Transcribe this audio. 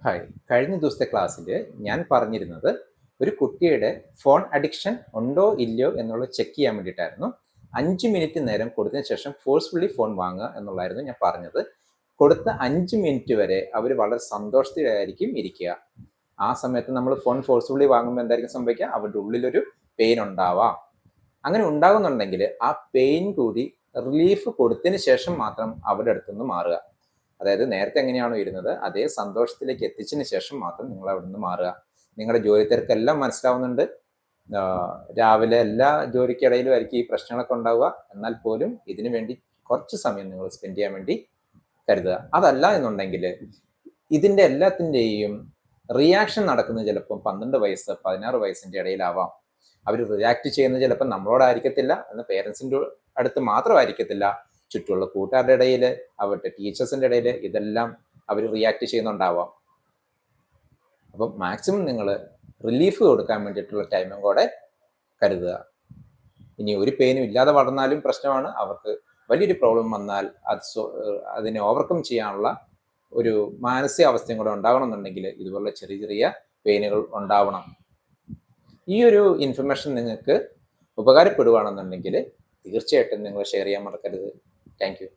Hi. കഴിഞ്ഞ ദിവസത്തെ ക്ലാസ്സിൽ ഞാൻ പറഞ്ഞിരുന്നത് ഒരു കുട്ടിയുടെ ഫോൺ അഡിക്ഷൻ ഉണ്ടോ ഇല്ലയോ എന്നുള്ളത് ചെക്ക് ചെയ്യാൻ വേണ്ടിയിട്ടായിരുന്നു. 5 മിനിറ്റ് നേരം കൊടുത്തതിന് ശേഷം ഫോഴ്സ്ഫുള്ളി ഫോൺ വാങ്ങുക എന്നുള്ളതായിരുന്നു ഞാൻ പറഞ്ഞത്. കൊടുത്ത 5 മിനിറ്റ് വരെ അവർ വളരെ സന്തോഷത്തിലായിരിക്കും ഇരിക്കുക. ആ സമയത്ത് നമ്മൾ ഫോൺ ഫോഴ്സ്ഫുള്ളി വാങ്ങുമ്പോൾ എന്തായിരിക്കും സംഭവിക്കുക? അവരുടെ ഉള്ളിലൊരു പെയിൻ ഉണ്ടാവാം. അങ്ങനെ ഉണ്ടാകുന്നുണ്ടെങ്കിൽ ആ പെയിൻ കൂടി റിലീഫ് കൊടുത്തതിന് ശേഷം മാത്രം അവരുടെ അടുത്തുനിന്ന് മാറുക. അതായത് നേരത്തെ എങ്ങനെയാണോ ഇരുന്നത് അതേ സന്തോഷത്തിലേക്ക് എത്തിച്ചതിന് ശേഷം മാത്രം നിങ്ങൾ അവിടെ നിന്ന് മാറുക. നിങ്ങളുടെ ജോലി തിരക്കെല്ലാം മനസ്സിലാവുന്നുണ്ട്. രാവിലെ എല്ലാ ജോലിക്കിടയിലും ആയിരിക്കും ഈ പ്രശ്നങ്ങളൊക്കെ ഉണ്ടാവുക. എന്നാൽ പോലും ഇതിനു വേണ്ടി കുറച്ച് സമയം നിങ്ങൾ സ്പെൻഡ് ചെയ്യാൻ വേണ്ടി കരുതുക. അതല്ല എന്നുണ്ടെങ്കിൽ ഇതിൻ്റെ എല്ലാത്തിൻ്റെയും റിയാക്ഷൻ നടക്കുന്നത് ചിലപ്പം 12 വയസ്സ് 16 വയസ്സിൻ്റെ ഇടയിലാവാം. അവർ റിയാക്ട് ചെയ്യുന്നത് ചിലപ്പോൾ നമ്മളോടായിരിക്കത്തില്ല, എന്നാൽ പേരൻസിൻ്റെ അടുത്ത് മാത്രമായിരിക്കത്തില്ല, ചുറ്റുമുള്ള കൂട്ടുകാരുടെ ഇടയിൽ, അവരുടെ ടീച്ചേഴ്സിൻ്റെ ഇടയിൽ ഇതെല്ലാം അവർ റിയാക്ട് ചെയ്യുന്നുണ്ടാവാം. അപ്പം മാക്സിമം നിങ്ങൾ റിലീഫ് കൊടുക്കാൻ വേണ്ടിയിട്ടുള്ള ടൈമും കൂടെ കരുതുക. ഇനി ഒരു പെയിനും ഇല്ലാതെ വളർന്നാലും പ്രശ്നമാണ്. അവർക്ക് വലിയൊരു പ്രോബ്ലം വന്നാൽ അതിനെ ഓവർകം ചെയ്യാനുള്ള ഒരു മാനസികാവസ്ഥയും കൂടെ ഉണ്ടാകണമെന്നുണ്ടെങ്കിൽ ഇതുപോലുള്ള ചെറിയ ചെറിയ പെയിനുകൾ ഉണ്ടാവണം. ഈ ഒരു ഇൻഫർമേഷൻ നിങ്ങൾക്ക് ഉപകാരപ്പെടുകയാണെന്നുണ്ടെങ്കിൽ തീർച്ചയായിട്ടും നിങ്ങൾ ഷെയർ ചെയ്യാൻ മറക്കരുത്. Thank you.